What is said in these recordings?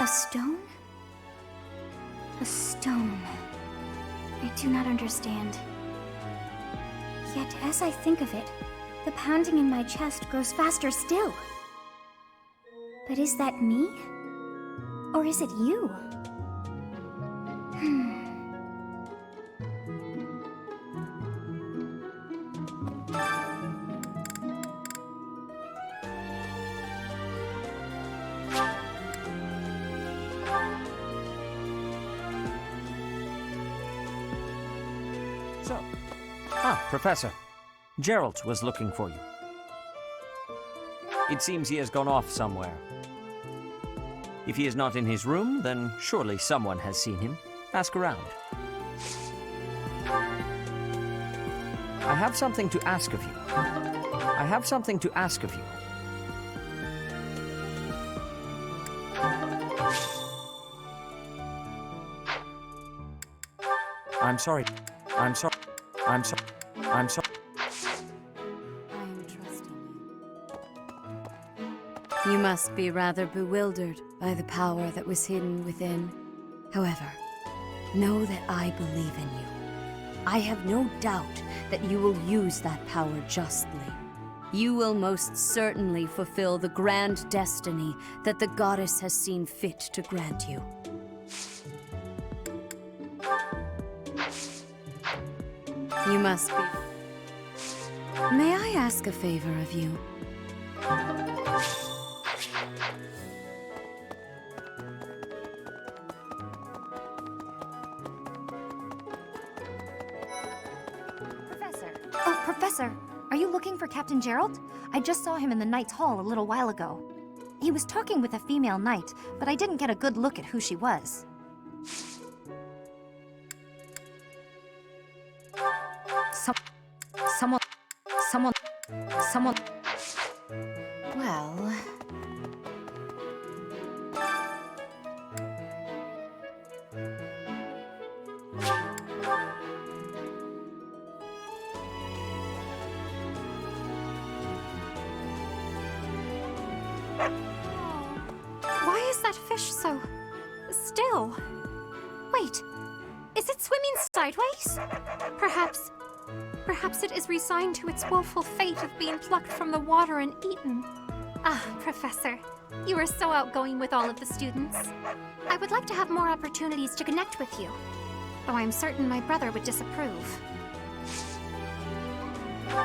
stone? A stone. I do not understand. Yet, as I think of it, the pounding in my chest grows faster still. But is that me? Or is it you? Professor, Gerald was looking for you. It seems he has gone off somewhere. If he is not in his room, then surely someone has seen him. Ask around. I have something to ask of you. I have something to ask of you. I'm sorry. I'm sorry. I'm sorry. I'm sorry. I am trusting you. You must be rather bewildered by the power that was hidden within. However, know that I believe in you. I have no doubt that you will use that power justly. You will most certainly fulfill the grand destiny that the goddess has seen fit to grant you. You must be... May I ask a favor of you? Professor. Oh, Professor, are you looking for Captain Gerald? I just saw him in the Knight's Hall a little while ago. He was talking with a female knight, but I didn't get a good look at who she was. Someone... Well... Why is that fish so... still? Wait, is it swimming sideways? Perhaps it is resigned to its woeful fate of being plucked from the water and eaten. Ah, Professor, you are so outgoing with all of the students. I would like to have more opportunities to connect with you, though I'm certain my brother would disapprove.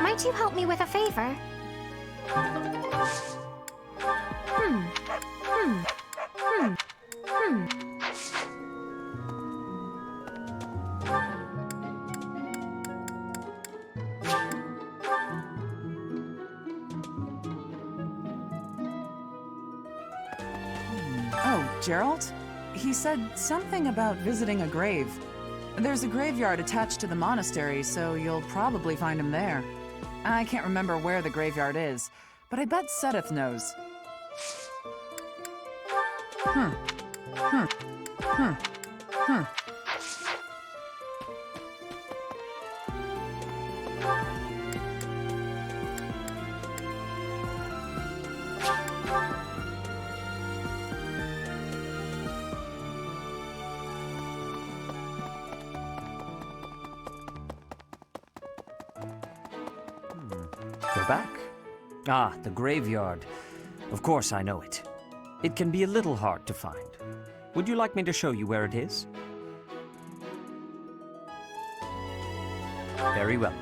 Might you help me with a favor? Oh, Gerald? He said something about visiting a grave. There's a graveyard attached to the monastery, so you'll probably find him there. I can't remember where the graveyard is, but I bet Sedith knows. We're back. Ah, the graveyard. Of course I know it. It can be a little hard to find. Would you like me to show you where it is? Very well.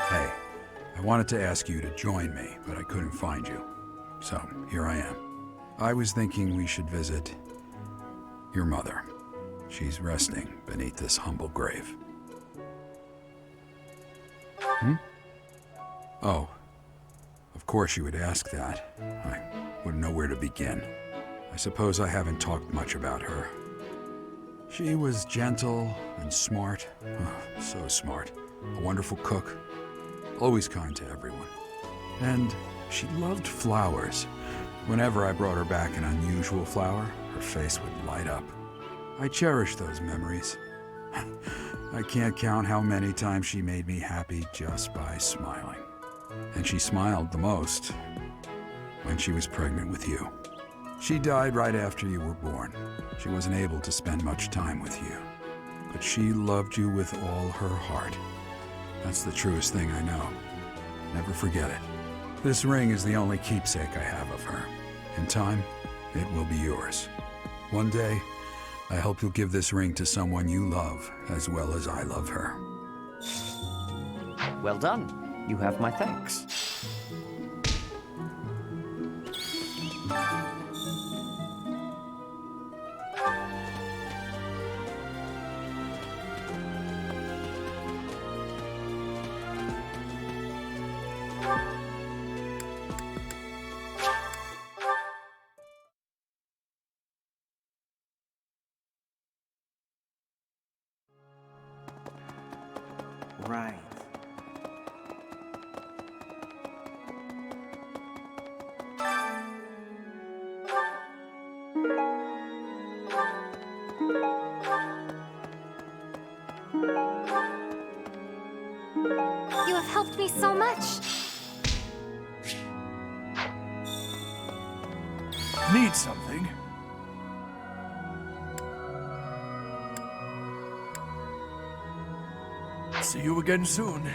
Hey, I wanted to ask you to join me, but I couldn't find you. So, here I am. I was thinking we should visit your mother. She's resting beneath this humble grave. Oh, of course you would ask that. I wouldn't know where to begin. I suppose I haven't talked much about her. She was gentle and smart. Oh, so smart. A wonderful cook. Always kind to everyone. And she loved flowers. Whenever I brought her back an unusual flower, her face would light up. I cherish those memories. I can't count how many times she made me happy just by smiling. And she smiled the most when she was pregnant with you. She died right after you were born. She wasn't able to spend much time with you. But she loved you with all her heart. That's the truest thing I know. Never forget it. This ring is the only keepsake I have of her. In time, it will be yours. One day, I hope you'll give this ring to someone you love as well as I love her. Well done. You have my thanks. Right. You have helped me so much. Need something? See you again soon.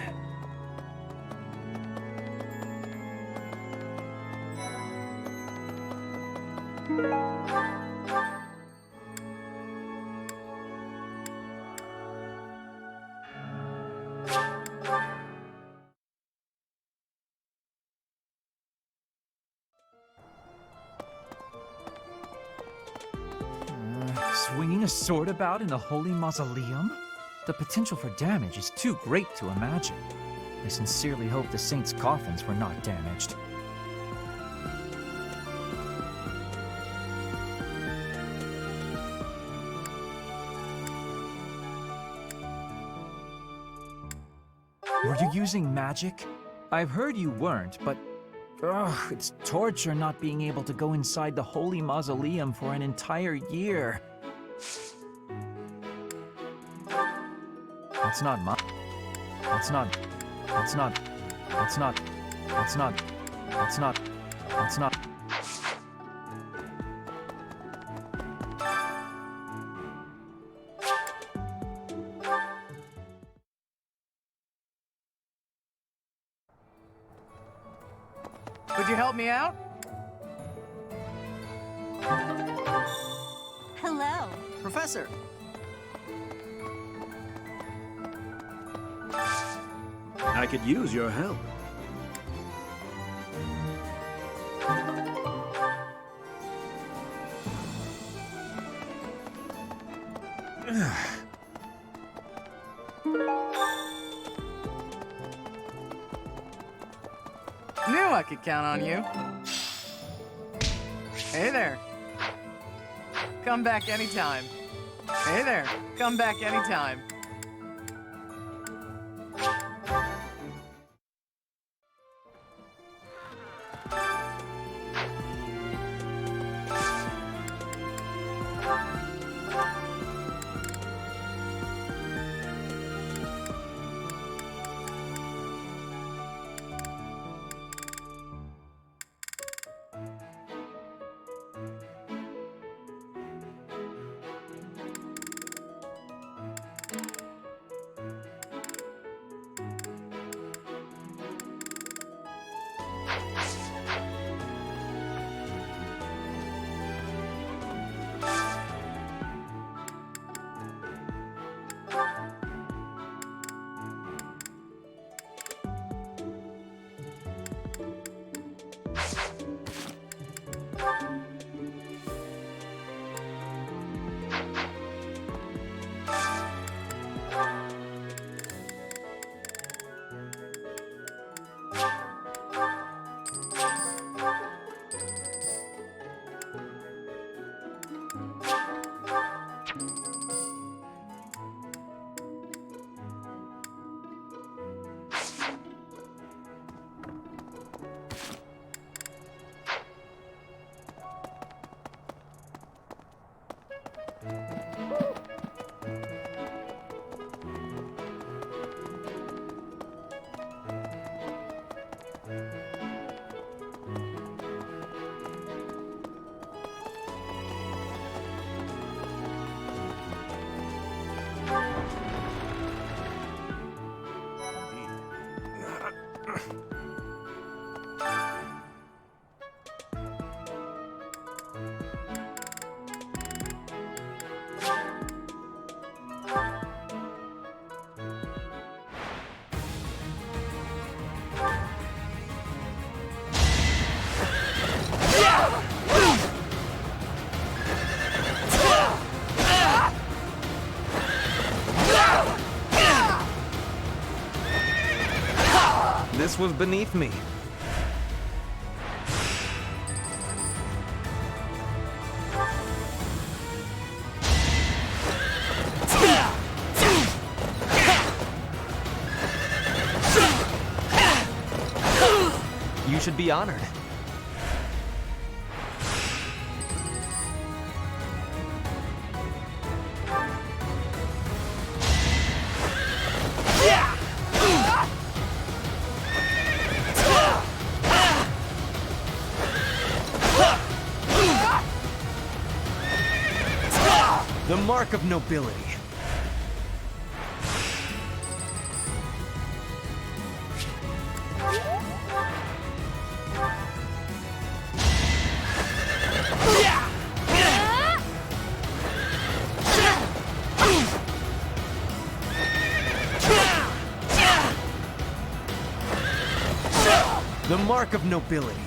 Swinging a sword about in the holy mausoleum? The potential for damage is too great to imagine. I sincerely hope the saints' coffins were not damaged. Were you using magic? I've heard you weren't, but it's torture not being able to go inside the holy mausoleum for an entire year. That's not my. That's not. That's not. That's not. That's not. That's not. That's not. Would you help me out? Hello. Professor! I could use your help. Knew I could count on you. Hey there. Come back anytime. Hey there. Come back anytime. This was beneath me. You should be honored. The mark of nobility. The mark of nobility.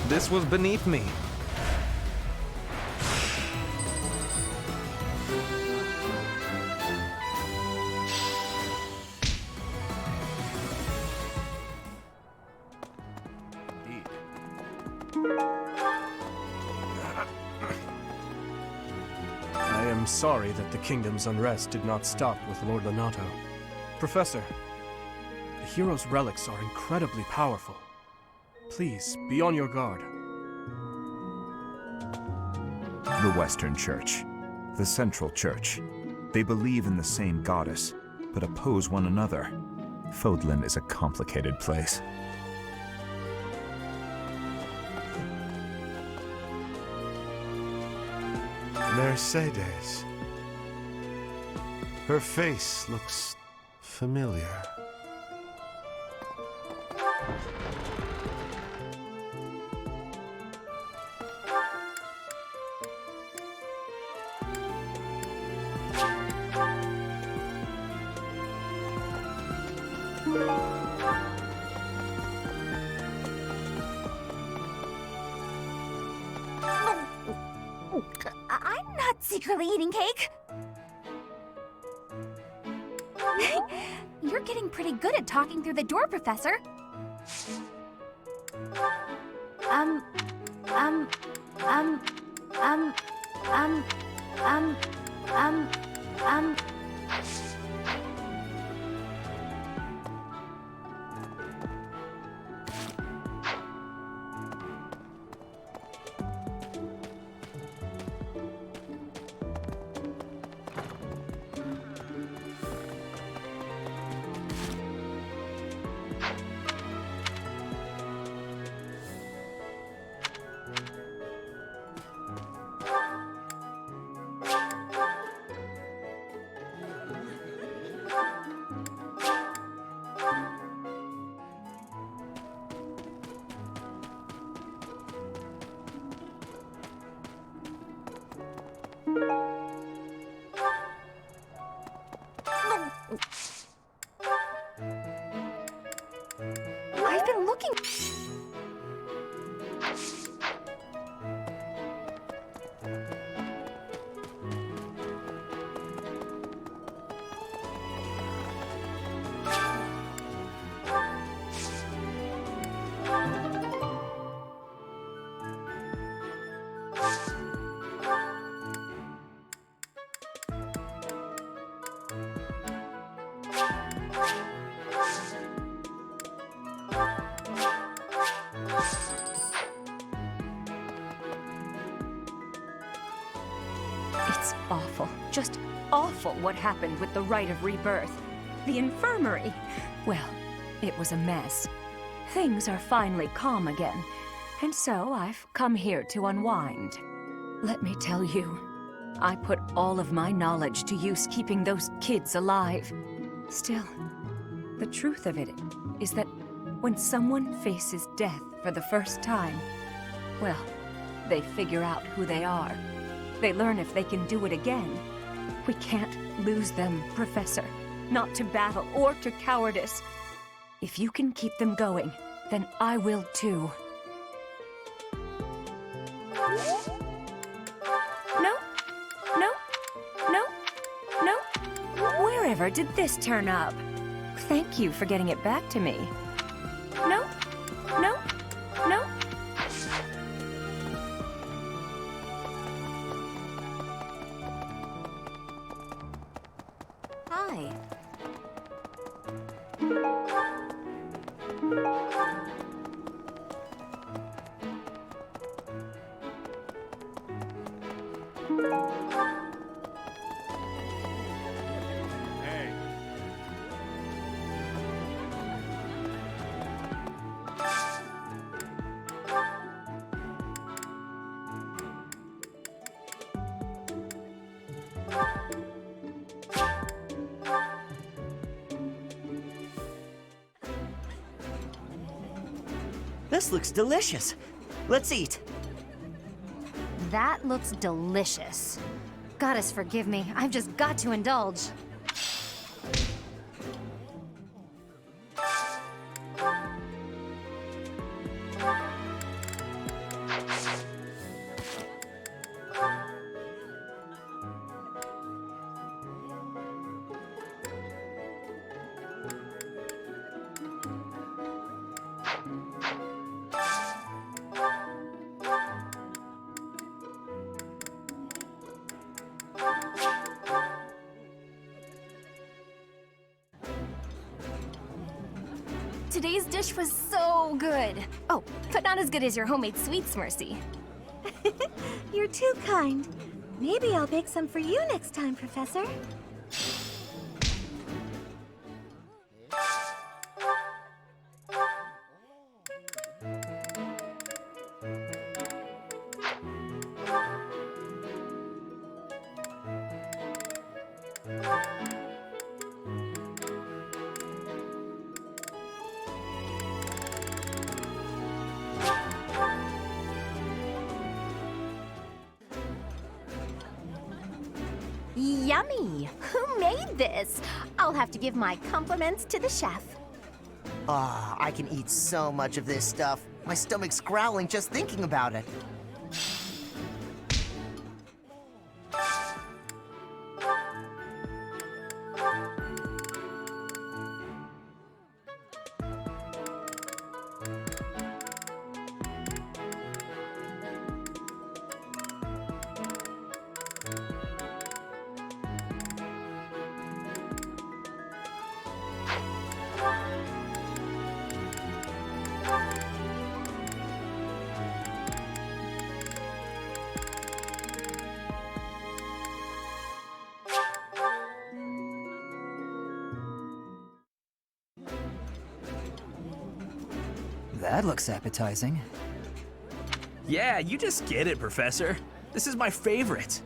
This was beneath me. I am sorry that the kingdom's unrest did not stop with Lord Lonato. Professor, the hero's relics are incredibly powerful. Please, be on your guard. The Western Church. The Central Church. They believe in the same goddess, but oppose one another. Fodlan is a complicated place. Mercedes. Her face looks familiar. I'm not secretly eating cake. You're getting pretty good at talking through the door, Professor. Um, um, um, um, um, um, um, um. I've been looking. It's awful, just awful what happened with the rite of rebirth. The infirmary. Well, it was a mess. Things are finally calm again, and so I've come here to unwind. Let me tell you, I put all of my knowledge to use keeping those kids alive. Still, the truth of it is that when someone faces death for the first time, well, they figure out who they are. They learn if they can do it again. We can't lose them, Professor. Not to battle or to cowardice. If you can keep them going, then I will too. No, no, no, no. Wherever did this turn up? Thank you for getting it back to me. No, no, no. Hi. This looks delicious. Let's eat. That looks delicious. Goddess, forgive me. I've just got to indulge. Today's dish was so good. Oh, but not as good as your homemade sweets, Mercy. You're too kind. Maybe I'll bake some for you next time, Professor. Yummy! Who made this? I'll have to give my compliments to the chef. Ah, I can eat so much of this stuff. My stomach's growling just thinking about it. That looks appetizing. Yeah, you just get it, Professor. This is my favorite.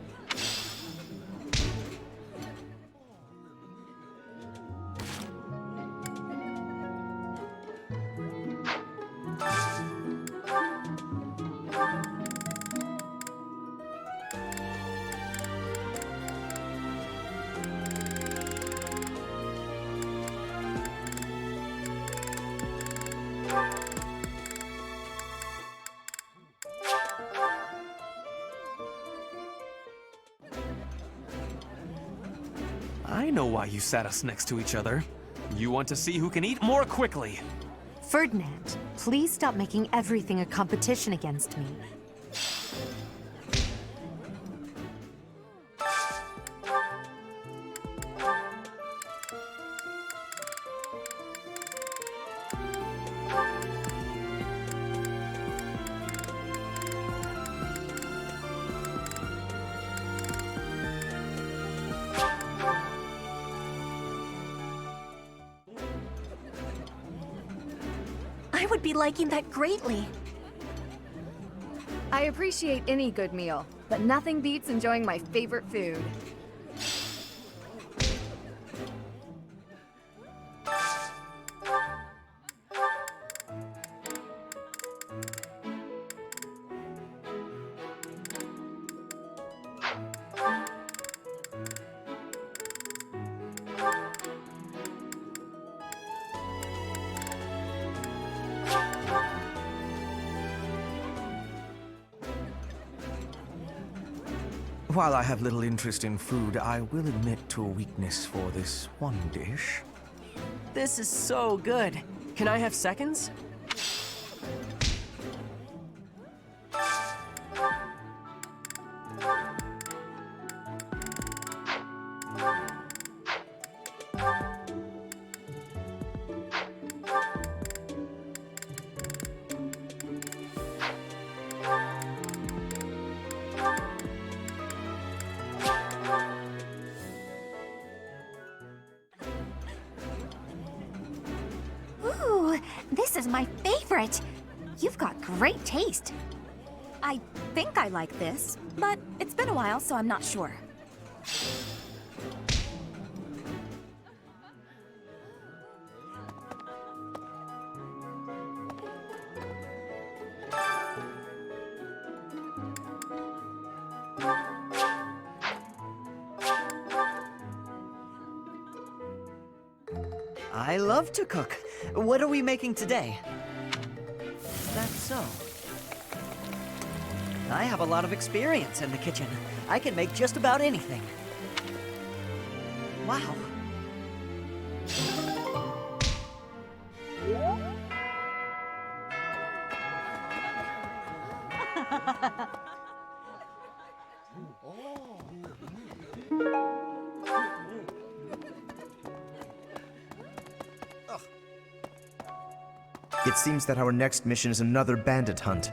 I know why you sat us next to each other. You want to see who can eat more quickly. Ferdinand, please stop making everything a competition against me. be liking that greatly. I appreciate any good meal, but nothing beats enjoying my favorite food. While I have little interest in food, I will admit to a weakness for this one dish. This is so good. Can I have seconds? Ooh, this is my favorite. You've got great taste. I think I like this, but it's been a while, so I'm not sure. I love to cook. What are we making today? That's so. I have a lot of experience in the kitchen. I can make just about anything. Wow. It seems that our next mission is another bandit hunt.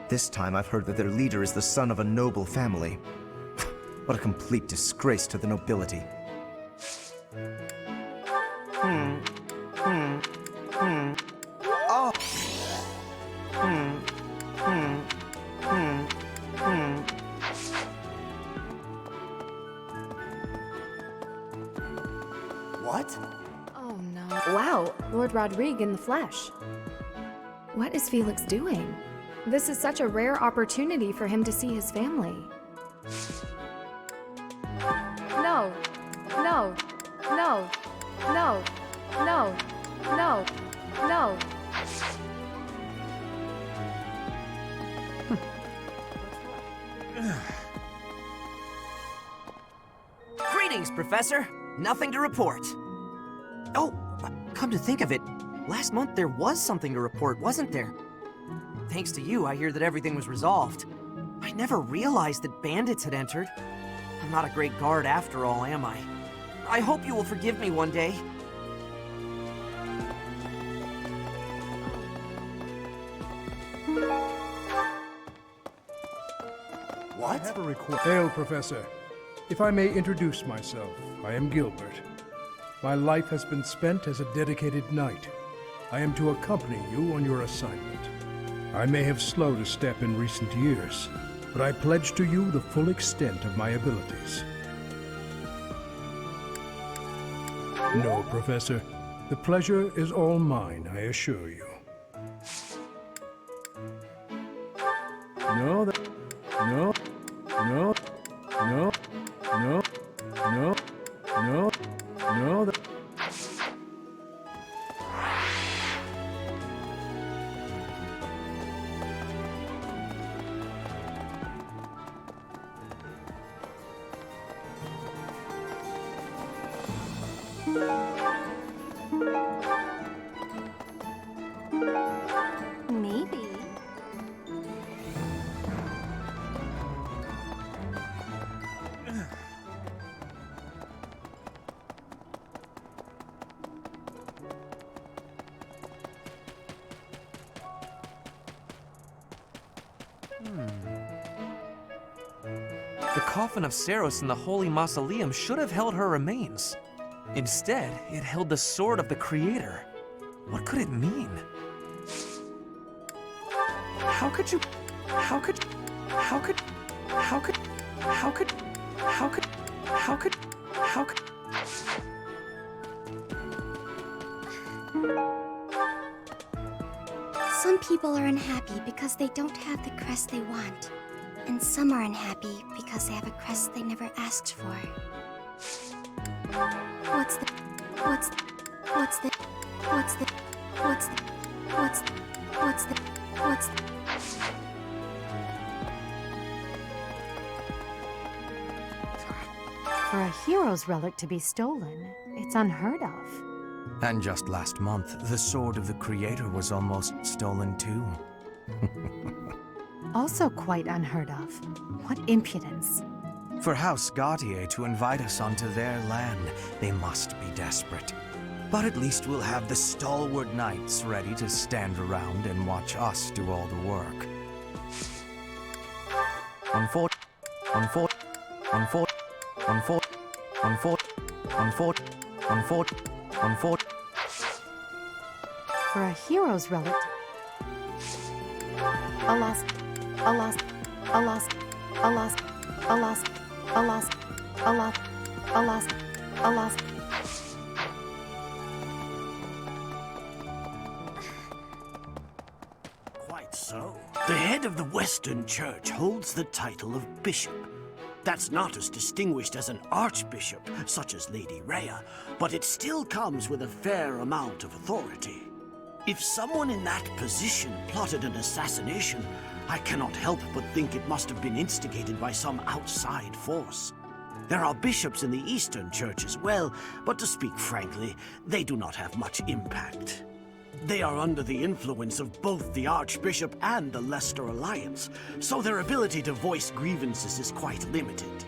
This time I've heard that their leader is the son of a noble family. What a complete disgrace to the nobility. Oh! What? Oh no. Wow, Lord Rodrigue in the flesh. What is Felix doing? This is such a rare opportunity for him to see his family. No. No. No. No. No. No. No. Greetings, Professor. Nothing to report. Oh, come to think of it, last month there was something to report, wasn't there? Thanks to you, I hear that everything was resolved. I never realized that bandits had entered. I'm not a great guard after all, am I? I hope you will forgive me one day. What? Hail, Professor. If I may introduce myself, I am Gilbert. My life has been spent as a dedicated knight. I am to accompany you on your assignment. I may have slowed a step in recent years, but I pledge to you the full extent of my abilities. No, Professor. The pleasure is all mine, I assure you. No, no, no, no, no, no, no, no, Maybe. The coffin of Saros in the Holy Mausoleum should have held her remains. Instead, it held the sword of the Creator. What could it mean? How could you? How could? How could? How could? How could? How could? How could? How could? Some people are unhappy because they don't have the crest they want. And some are unhappy because they have a crest they never asked for. What's the... What's the... What's the... What's the... What's the... What's the... What's the... What's the... For a hero's relic to be stolen, it's unheard of. And just last month, the sword of the Creator was almost stolen too. Also quite unheard of. What impudence. For House Gautier to invite us onto their land, they must be desperate. But at least we'll have the stalwart knights ready to stand around and watch us do all the work. For a hero's relic... A lost... A lost... A lost... A lost... A lost... A lost... A lost... A lost... A lost... Quite so. The head of the Western Church holds the title of bishop. That's not as distinguished as an archbishop, such as Lady Rhea, but it still comes with a fair amount of authority. If someone in that position plotted an assassination, I cannot help but think it must have been instigated by some outside force. There are bishops in the Eastern Church as well, but to speak frankly, they do not have much impact. They are under the influence of both the Archbishop and the Leicester Alliance, so their ability to voice grievances is quite limited.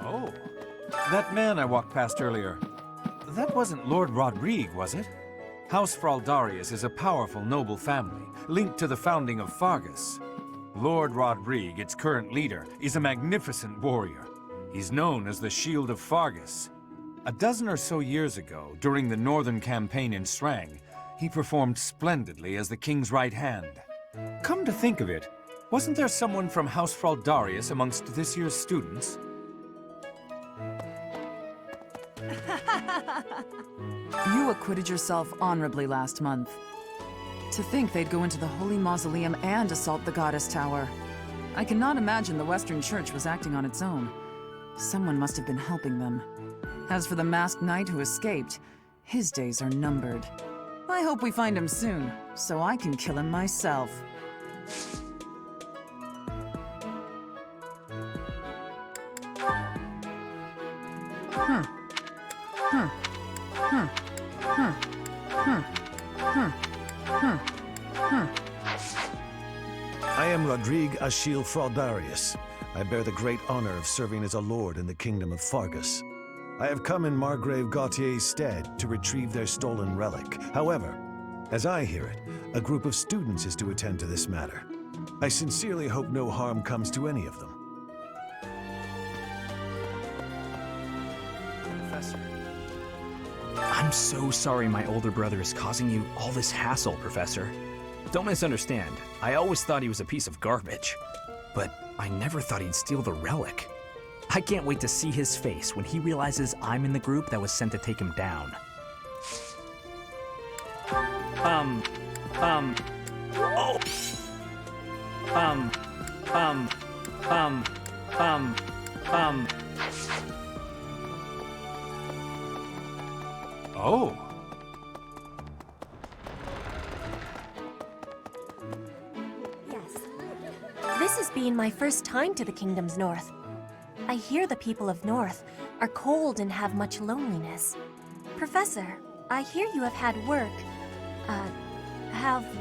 Oh, that man I walked past earlier. That wasn't Lord Rodrigue, was it? House Fraldarius is a powerful noble family, linked to the founding of Fargus. Lord Rodrigue, its current leader, is a magnificent warrior. He's known as the Shield of Fargus. A dozen or so years ago, during the Northern Campaign in Srang, he performed splendidly as the king's right hand. Come to think of it, wasn't there someone from House Fraldarius amongst this year's students? You acquitted yourself honorably last month. To think they'd go into the Holy Mausoleum and assault the Goddess Tower. I cannot imagine the Western Church was acting on its own. Someone must have been helping them. As for the masked knight who escaped, his days are numbered. I hope we find him soon, so I can kill him myself. I am Rodrigue Achille Fraldarius. I bear the great honor of serving as a lord in the kingdom of Fargus. I have come in Margrave Gautier's stead to retrieve their stolen relic. However, as I hear it, a group of students is to attend to this matter. I sincerely hope no harm comes to any of them. Professor. I'm so sorry my older brother is causing you all this hassle, Professor. Don't misunderstand. I always thought he was a piece of garbage. But I never thought he'd steal the relic. I can't wait to see his face when he realizes I'm in the group that was sent to take him down. Oh. This has been my first time to the Kingdom's North. I hear the people of North are cold and have much loneliness. Professor, I hear you have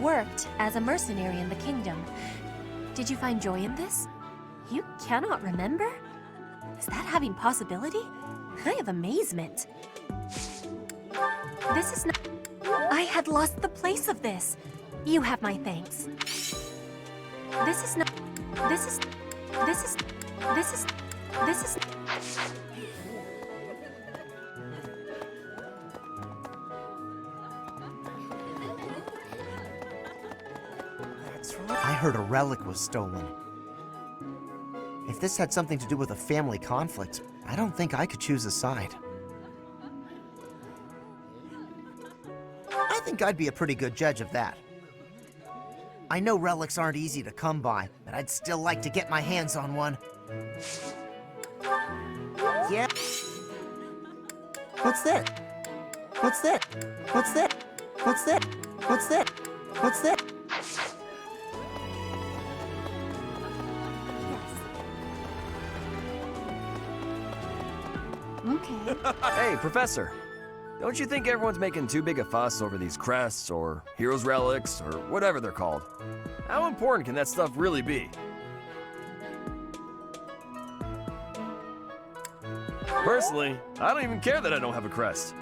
worked as a mercenary in the Kingdom. Did you find joy in this? You cannot remember? Is that having possibility? I have amazement. This is not... I had lost the place of this. You have my thanks. This is not... This is... I heard a relic was stolen. If this had something to do with a family conflict, I don't think I could choose a side. I think I'd be a pretty good judge of that. I know relics aren't easy to come by, but I'd still like to get my hands on one. Yeah. What's that? What's that? What's that? What's that? What's that? What's that? Okay. Hey, Professor. Don't you think everyone's making too big a fuss over these crests or heroes' relics or whatever they're called? How important can that stuff really be? Personally, I don't even care that I don't have a crest.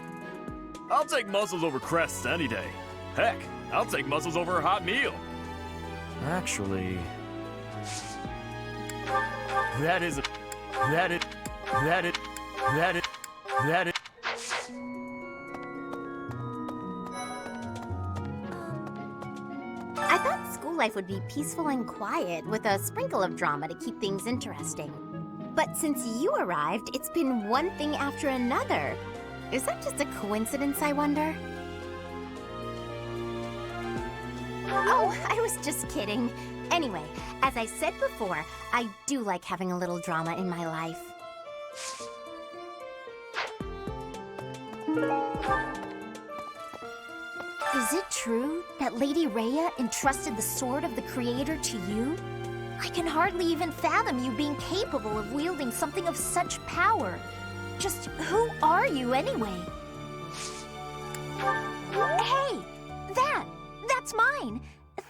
I'll take muscles over crests any day. Heck, I'll take muscles over a hot meal. Actually, that is. I thought school life would be peaceful and quiet, with a sprinkle of drama to keep things interesting. But since you arrived, it's been one thing after another. Is that just a coincidence, I wonder? Oh, I was just kidding. Anyway, as I said before, I do like having a little drama in my life. Is it true that Lady Rhea entrusted the Sword of the Creator to you? I can hardly even fathom you being capable of wielding something of such power. Just who are you anyway? Hey! That's mine!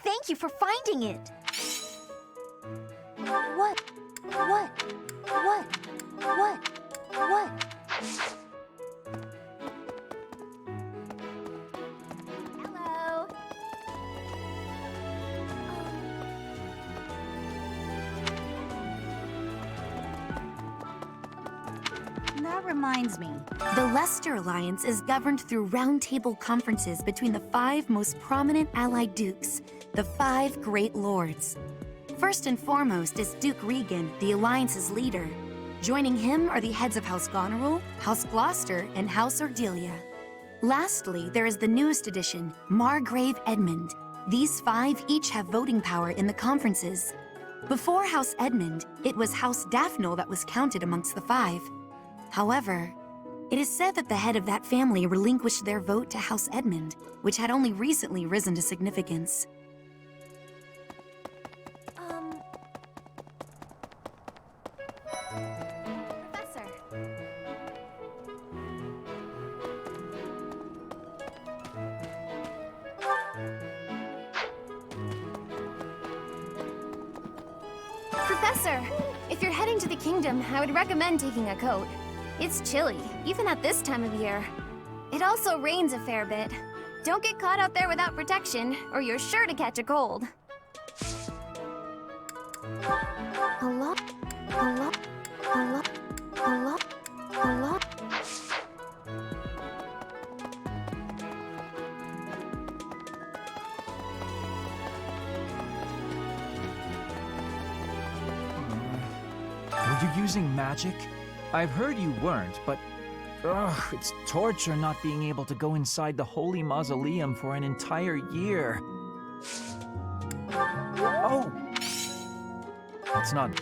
Thank you for finding it! What? Hello? That reminds me. The Leicester Alliance is governed through roundtable conferences between the 5 most prominent allied dukes, the 5 great lords. First and foremost is Duke Regan, the Alliance's leader. Joining him are the heads of House Goneril, House Gloucester, and House Ordelia. Lastly, there is the newest addition, Margrave Edmund. These 5 each have voting power in the conferences. Before House Edmund, it was House Daphne that was counted amongst the 5. However, it is said that the head of that family relinquished their vote to House Edmund, which had only recently risen to significance. Professor. Professor, if you're heading to the kingdom, I would recommend taking a coat. It's chilly, even at this time of year. It also rains a fair bit. Don't get caught out there without protection, or you're sure to catch a cold. Hello? Were you using magic? I've heard you weren't, but it's torture not being able to go inside the holy mausoleum for an entire year. Oh! That's not.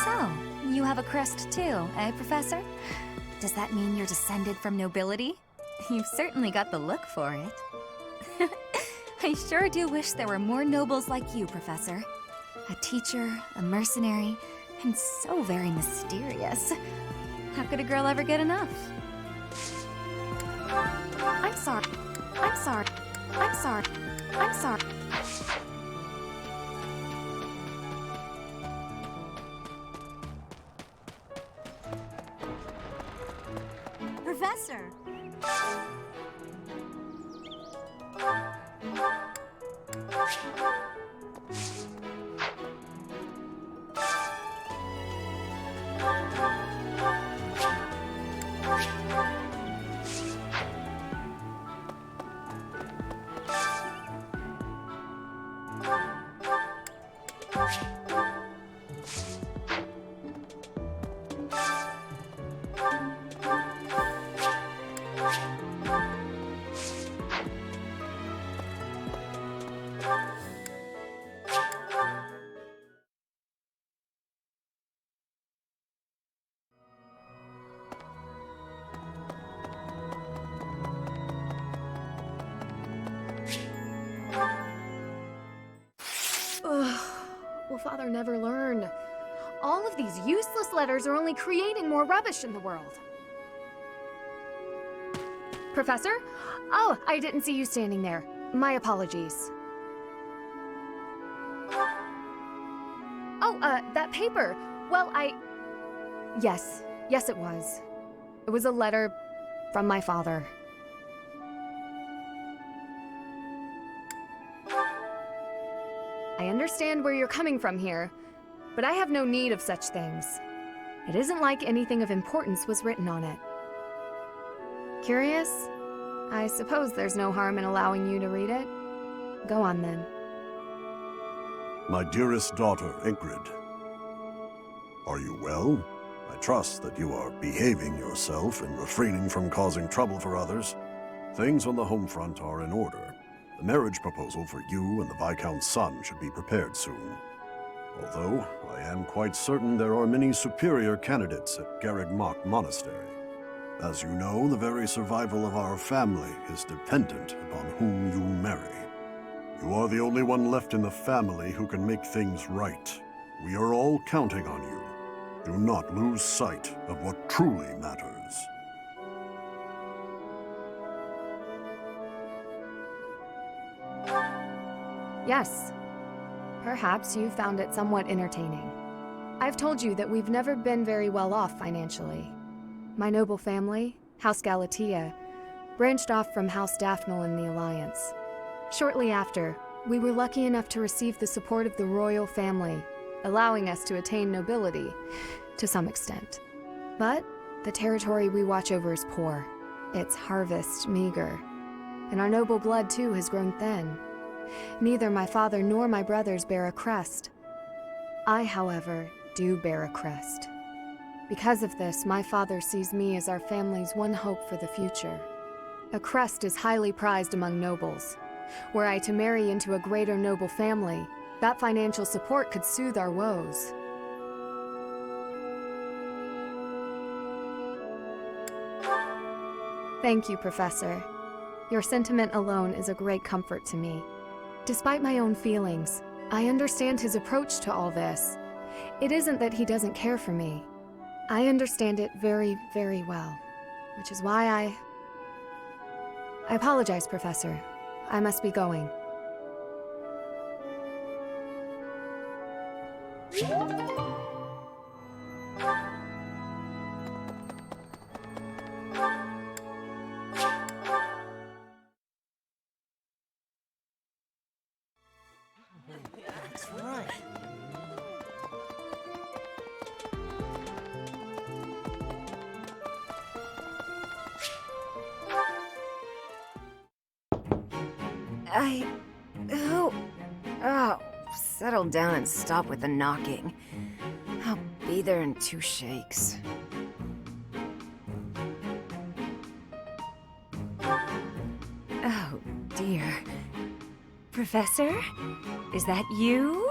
So, you have a crest too, eh, Professor? Does that mean you're descended from nobility? You've certainly got the look for it. I sure do wish there were more nobles like you, Professor. A teacher, a mercenary, and so very mysterious. How could a girl ever get enough? I'm sorry. Professor! Ugh, will Father never learn? All of these useless letters are only creating more rubbish in the world. Professor? Oh, I didn't see you standing there. My apologies. Oh, that paper. Well, Yes, it was. It was a letter from my father. I understand where you're coming from here, but I have no need of such things. It isn't like anything of importance was written on it. Curious? I suppose there's no harm in allowing you to read it. Go on then. My dearest daughter, Ingrid. Are you well? I trust that you are behaving yourself and refraining from causing trouble for others. Things on the home front are in order. The marriage proposal for you and the Viscount's son should be prepared soon. Although, I am quite certain there are many superior candidates at Garreg Monastery. As you know, the very survival of our family is dependent upon whom you marry. You are the only one left in the family who can make things right. We are all counting on you. Do not lose sight of what truly matters. Yes. Perhaps you found it somewhat entertaining. I've told you that we've never been very well off financially. My noble family, House Galatea, branched off from House Daphne in the Alliance. Shortly after, we were lucky enough to receive the support of the royal family, allowing us to attain nobility, to some extent. But the territory we watch over is poor, its harvest meager, and our noble blood too has grown thin. Neither my father nor my brothers bear a crest. I, however, do bear a crest. Because of this, my father sees me as our family's one hope for the future. A crest is highly prized among nobles. Were I to marry into a greater noble family, that financial support could soothe our woes. Thank you, Professor. Your sentiment alone is a great comfort to me. Despite my own feelings, I understand his approach to all this. It isn't that he doesn't care for me. I understand it very, very well, which is why I apologize, Professor. I must be going. That's right. Oh, settle down and stop with the knocking. I'll be there in 2 shakes. Oh, dear. Professor? Is that you?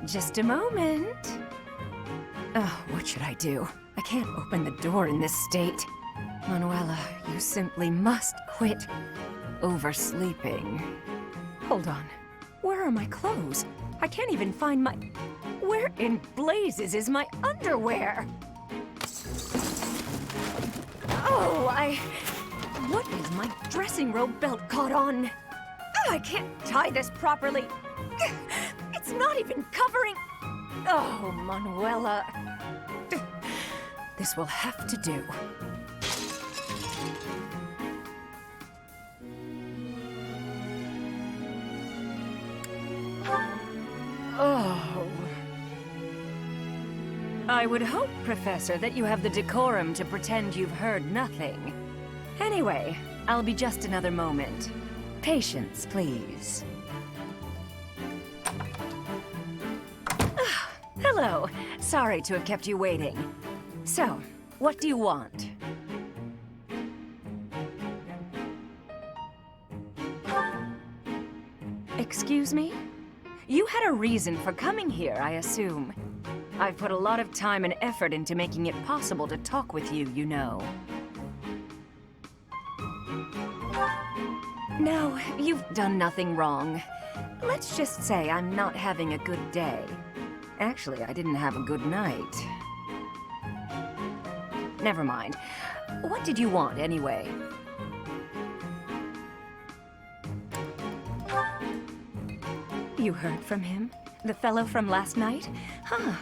Just a moment. Oh, what should I do? I can't open the door in this state. Manuela, you simply must quit oversleeping. Hold on. Where are my clothes? I can't even find my... Where in blazes is my underwear? Oh, What is my dressing robe belt caught on? I can't tie this properly. It's not even covering... Oh, Manuela. This will have to do. Oh. I would hope, Professor, that you have the decorum to pretend you've heard nothing. Anyway, I'll be just another moment. Patience, please. Hello. Sorry to have kept you waiting. So, what do you want? Excuse me? You had a reason for coming here, I assume. I've put a lot of time and effort into making it possible to talk with you, you know. No, you've done nothing wrong. Let's just say I'm not having a good day. Actually, I didn't have a good night. Never mind. What did you want, anyway? You heard from him? The fellow from last night? Huh.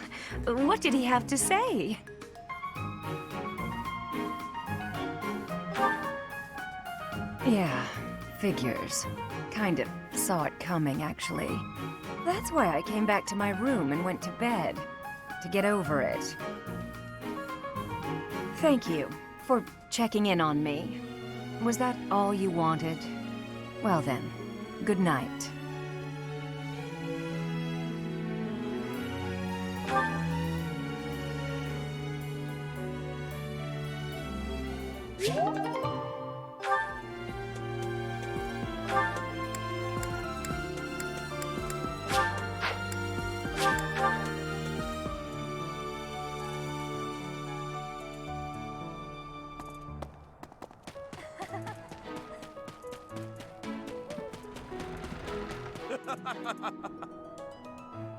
What did he have to say? Yeah, figures. Kind of saw it coming, actually. That's why I came back to my room and went to bed. To get over it. Thank you for checking in on me. Was that all you wanted? Well then, good night.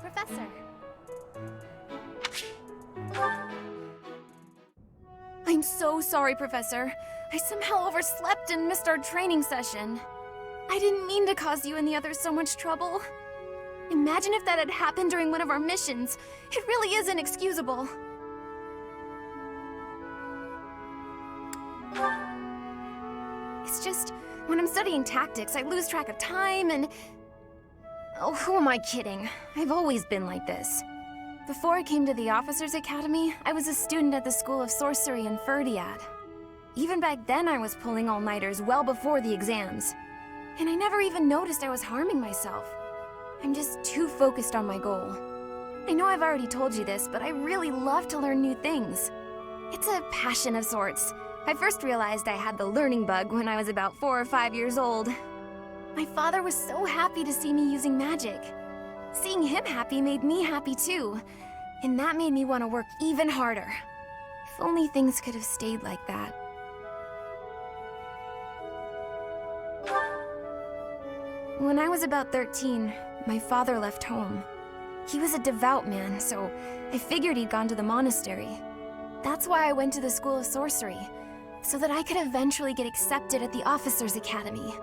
Professor. I'm so sorry, Professor. I somehow overslept and missed our training session. I didn't mean to cause you and the others so much trouble. Imagine if that had happened during one of our missions. It really is inexcusable. It's just, when I'm studying tactics, I lose track of time and... Oh, who am I kidding? I've always been like this. Before I came to the Officers' Academy, I was a student at the School of Sorcery in Ferdiad. Even back then, I was pulling all-nighters well before the exams. And I never even noticed I was harming myself. I'm just too focused on my goal. I know I've already told you this, but I really love to learn new things. It's a passion of sorts. I first realized I had the learning bug when I was about 4 or 5 years old. My father was so happy to see me using magic. Seeing him happy made me happy too. And that made me want to work even harder. If only things could have stayed like that. When I was about 13, my father left home. He was a devout man, so I figured he'd gone to the monastery. That's why I went to the School of Sorcery, so that I could eventually get accepted at the Officers' Academy.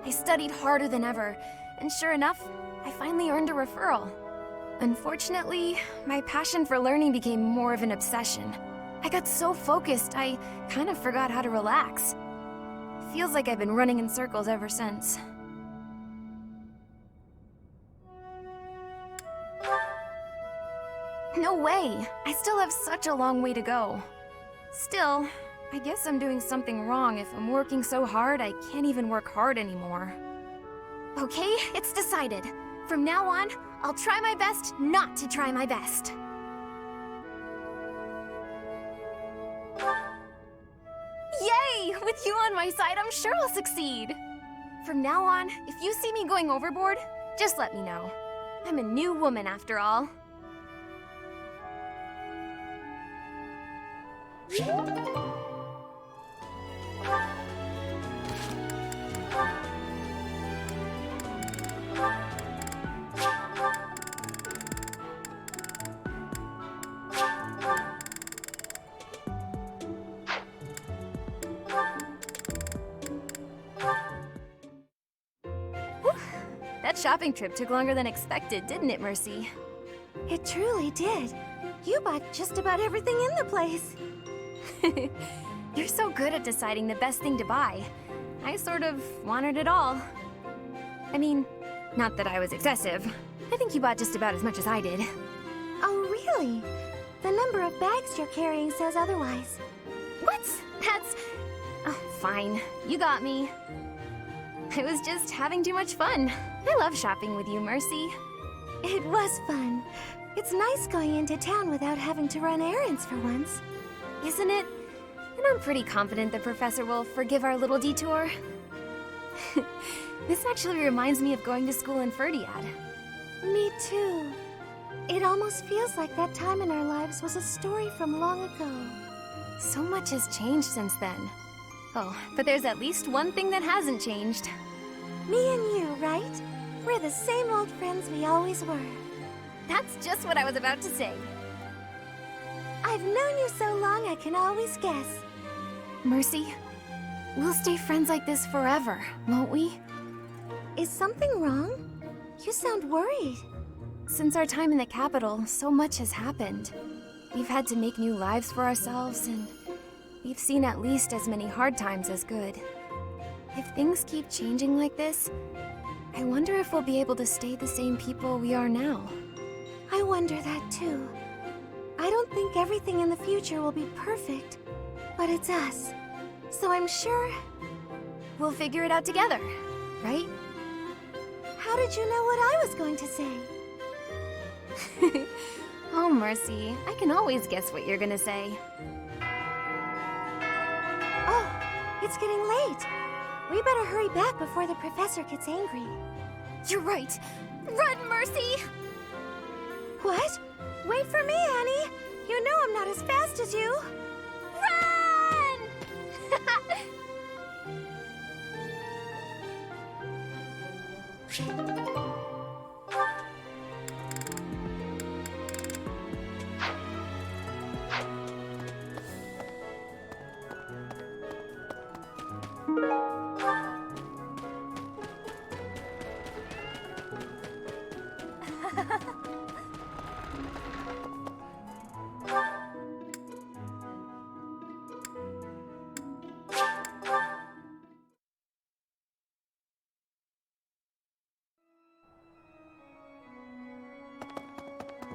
I studied harder than ever, and sure enough, I finally earned a referral. Unfortunately, my passion for learning became more of an obsession. I got so focused, I kind of forgot how to relax. Feels like I've been running in circles ever since. No way! I still have such a long way to go. Still, I guess I'm doing something wrong if I'm working so hard I can't even work hard anymore. Okay, it's decided. From now on, I'll try my best not to try my best. Yay! With you on my side, I'm sure I'll succeed. From now on, if you see me going overboard, just let me know. I'm a new woman after all. That shopping trip took longer than expected, didn't it, Mercy? It truly did. You bought just about everything in the place. You're so good at deciding the best thing to buy. I sort of wanted it all. I mean, not that I was excessive. I think you bought just about as much as I did. Oh, really? The number of bags you're carrying says otherwise. What? That's... Oh, fine. You got me. I was just having too much fun. I love shopping with you, Mercy. It was fun. It's nice going into town without having to run errands for once. Isn't it? And I'm pretty confident the professor will forgive our little detour. This actually reminds me of going to school in Ferdiad. Me too. It almost feels like that time in our lives was a story from long ago. So much has changed since then. Oh, but there's at least one thing that hasn't changed. Me and you, right? We're the same old friends we always were. That's just what I was about to say. I've known you so long I can always guess. Mercy, we'll stay friends like this forever, won't we? Is something wrong? You sound worried. Since our time in the capital, so much has happened. We've had to make new lives for ourselves, and we've seen at least as many hard times as good. If things keep changing like this, I wonder if we'll be able to stay the same people we are now. I wonder that too. I don't think everything in the future will be perfect, but it's us. So I'm sure we'll figure it out together, right? How did you know what I was going to say? Oh, Mercy, I can always guess what you're gonna say. Oh, it's getting late. We better hurry back before the professor gets angry. You're right. Run, Mercy! What? Wait for me, Annie. You know I'm not as fast as you. Run!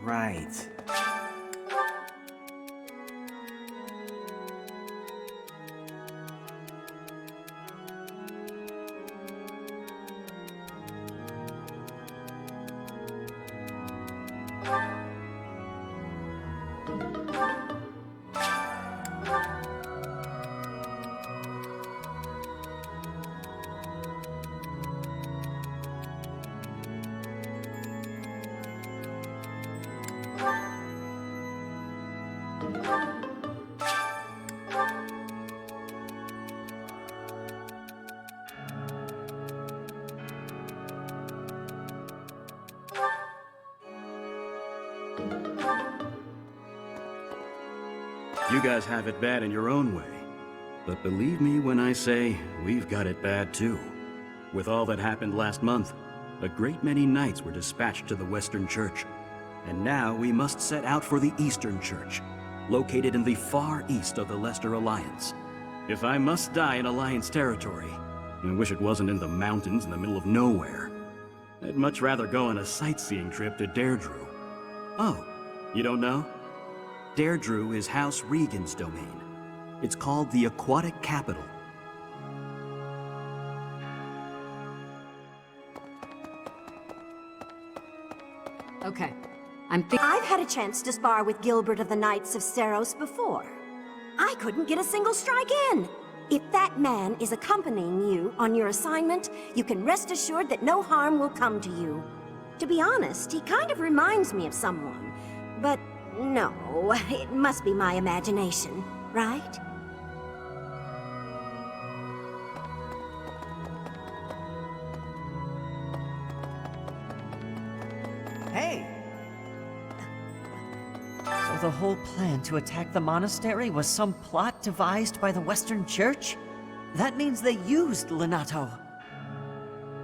Right. You guys have it bad in your own way. But believe me when I say, we've got it bad too. With all that happened last month, a great many knights were dispatched to the Western Church. And now we must set out for the Eastern Church, located in the far east of the Leicester Alliance. If I must die in Alliance territory, I wish it wasn't in the mountains in the middle of nowhere. I'd much rather go on a sightseeing trip to Deirdre. Oh, you don't know? Deirdre is House Regan's domain. It's called the Aquatic Capital. Okay, I've had a chance to spar with Gilbert of the Knights of Seros before. I couldn't get a single strike in. If that man is accompanying you on your assignment, you can rest assured that no harm will come to you. To be honest, he kind of reminds me of someone. But no, it must be my imagination, right? Hey! So the whole plan to attack the monastery was some plot devised by the Western Church? That means they used Lenato.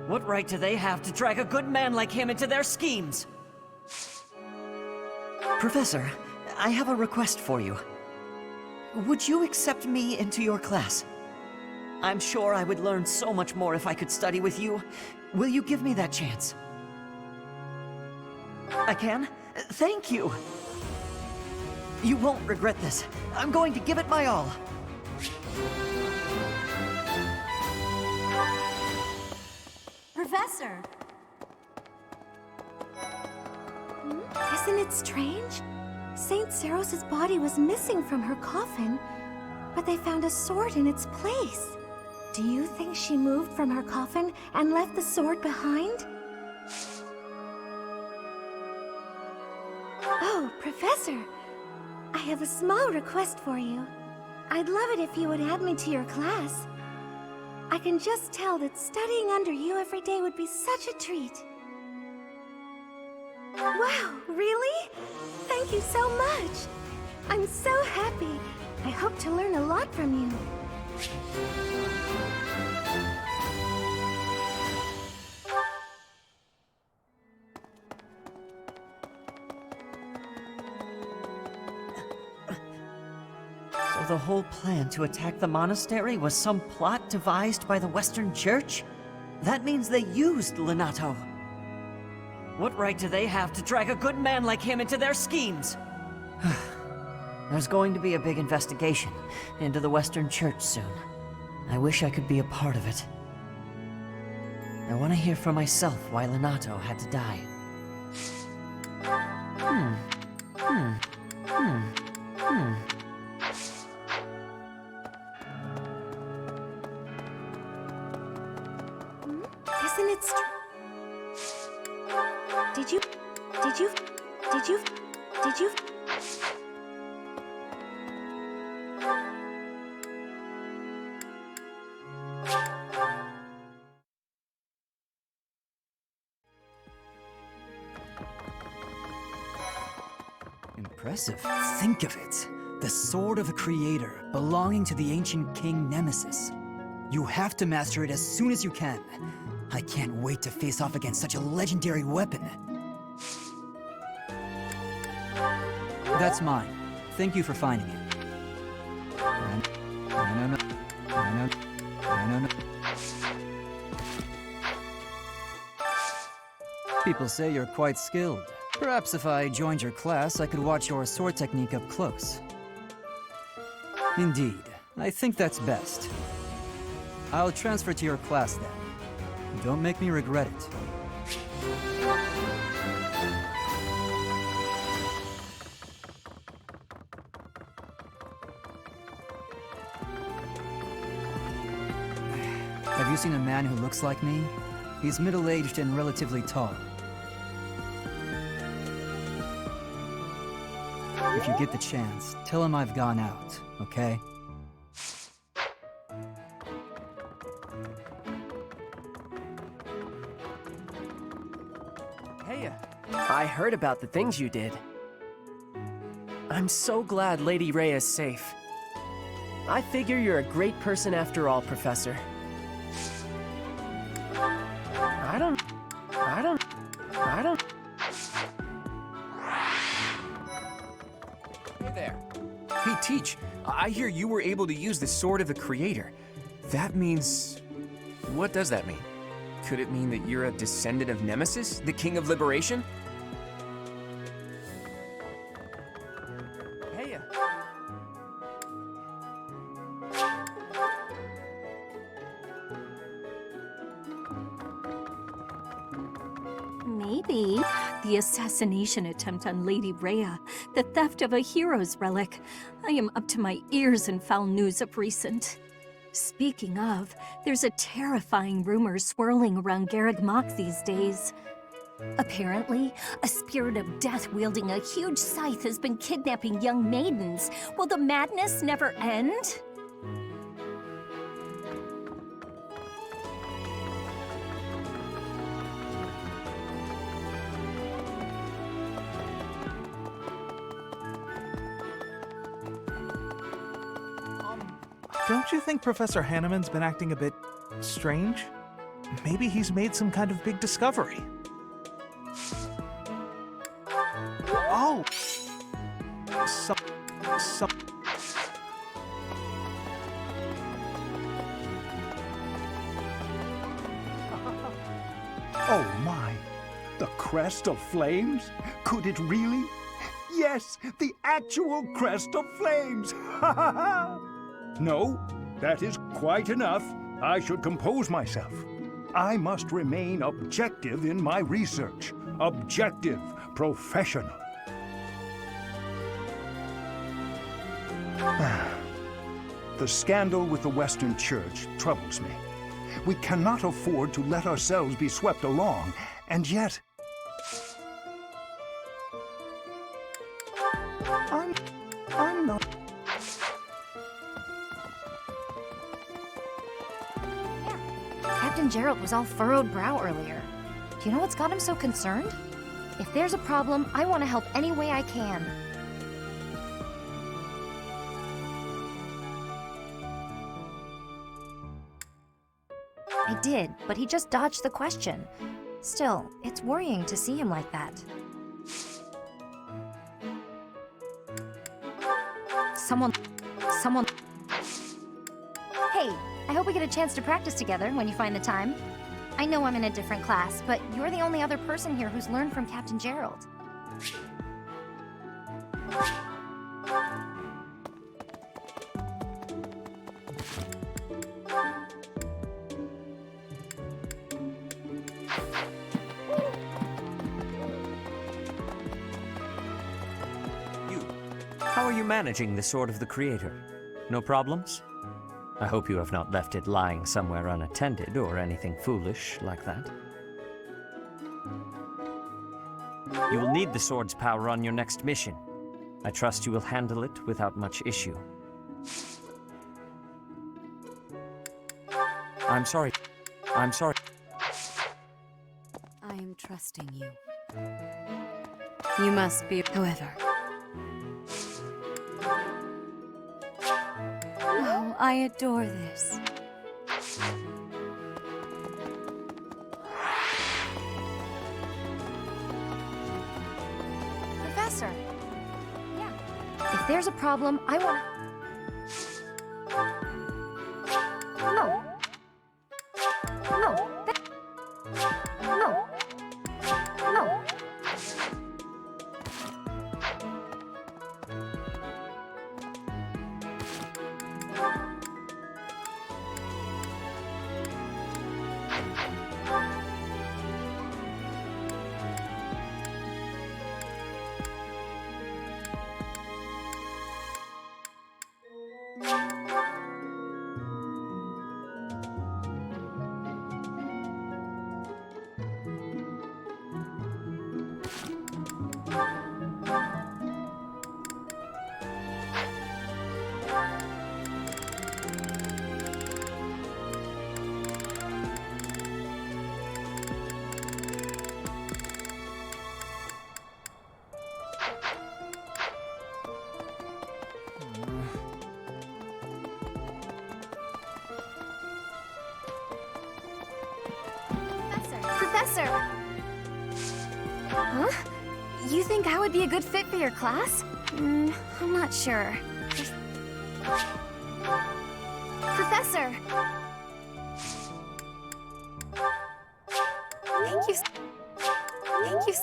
What right do they have to drag a good man like him into their schemes? Professor, I have a request for you. Would you accept me into your class? I'm sure I would learn so much more if I could study with you. Will you give me that chance? I can? Thank you! You won't regret this. I'm going to give it my all. Professor! Is Isn't it strange? Saint Seros's body was missing from her coffin, but they found a sword in its place. Do you think she moved from her coffin and left the sword behind? Oh, Professor, I have a small request for you. I'd love it if you would add me to your class. I can just tell that studying under you every day would be such a treat. Wow, really? Thank you so much. I'm so happy. I hope to learn a lot from you. So the whole plan to attack the monastery was some plot devised by the Western Church? That means they used Lenato. What right do they have to drag a good man like him into their schemes? There's going to be a big investigation into the Western Church soon. I wish I could be a part of it. I want to hear for myself why Lenato had to die. Isn't it Did you... Impressive. Think of it. The Sword of the Creator, belonging to the ancient king Nemesis. You have to master it as soon as you can. I can't wait to face off against such a legendary weapon. That's mine. Thank you for finding it. People say you're quite skilled. Perhaps if I joined your class, I could watch your sword technique up close. Indeed, I think that's best. I'll transfer to your class then. Don't make me regret it. Have you seen a man who looks like me? He's middle-aged and relatively tall. If you get the chance, tell him I've gone out, okay? Hey, I heard about the things you did. I'm so glad Lady Rhea is safe. I figure you're a great person after all, Professor. I don't... Hey there. Hey, Teach, I hear you were able to use the Sword of the Creator. That means... What does that mean? Could it mean that you're a descendant of Nemesis, the King of Liberation? Hey. Maybe. The assassination attempt on Lady Rhea, the theft of a hero's relic. I am up to my ears in foul news of recent. Speaking of, there's a terrifying rumor swirling around Garreg Mach these days. Apparently, a spirit of death wielding a huge scythe has been kidnapping young maidens. Will the madness never end? Don't you think Professor Hanneman's been acting a bit strange? Maybe he's made some kind of big discovery. Oh! Oh my! The crest of flames? Could it really? Yes, the actual crest of flames! Ha ha ha! No, that is quite enough. I should compose myself. I must remain objective in my research. Objective, professional. The scandal with the Western Church troubles me. We cannot afford to let ourselves be swept along, and yet... I'm not... Captain Gerald was all furrowed brow earlier. Do you know what's got him so concerned? If there's a problem, I want to help any way I can. I did, but he just dodged the question. Still, it's worrying to see him like that. Someone... Hey, I hope we get a chance to practice together when you find the time. I know I'm in a different class, but you're the only other person here who's learned from Captain Gerald. How are you managing the Sword of the Creator? No problems? I hope you have not left it lying somewhere unattended or anything foolish like that. You will need the sword's power on your next mission. I trust you will handle it without much issue. I'm sorry. I am trusting you. You must be, however. Oh, I adore this. Professor! Yeah. If there's a problem, I want... No. No. No. No. Professor! Huh? You think I would be a good fit for your class? I'm not sure. Professor! Thank you. Thank you.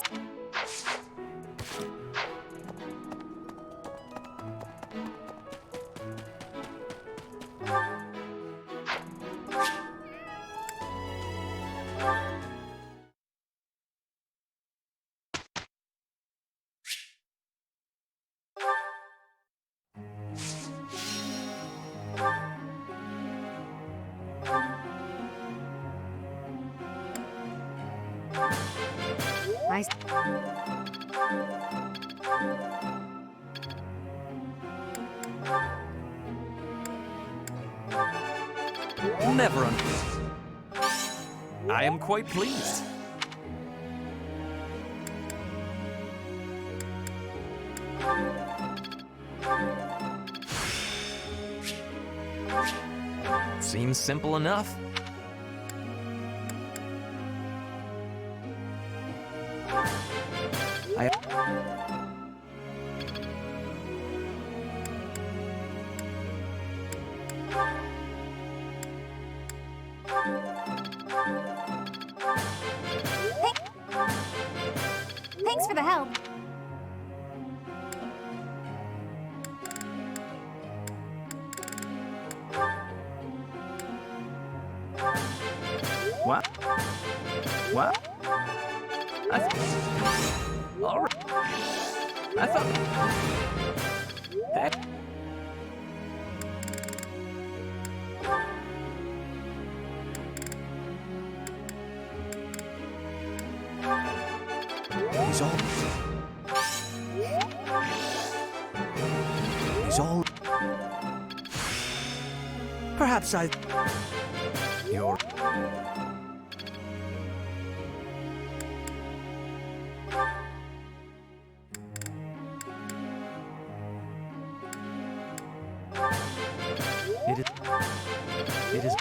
Never I am quite pleased. Seems simple enough. Thanks for the help. What? What? All right. I thought that. He's all... Perhaps I... You're... It is...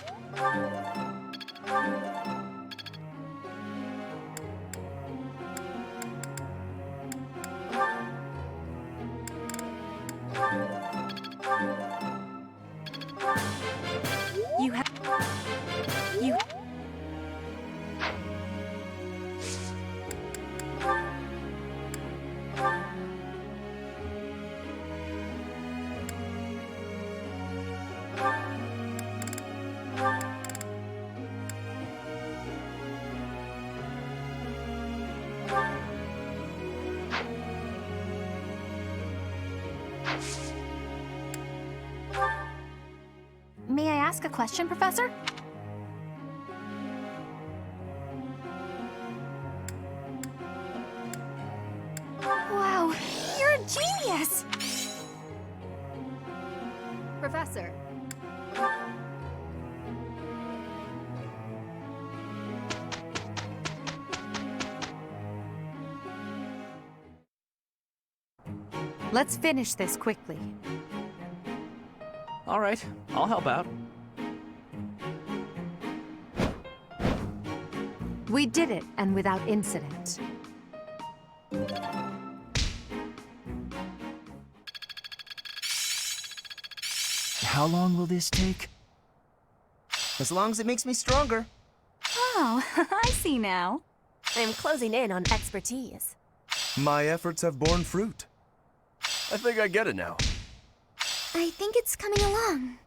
You have... You... May I ask a question, Professor? Wow, you're a genius! Professor. Let's finish this quickly. All right, I'll help out. We did it, and without incident. How long will this take? As long as it makes me stronger. Oh, I see now. I'm closing in on expertise. My efforts have borne fruit. I think I get it now. I think it's coming along.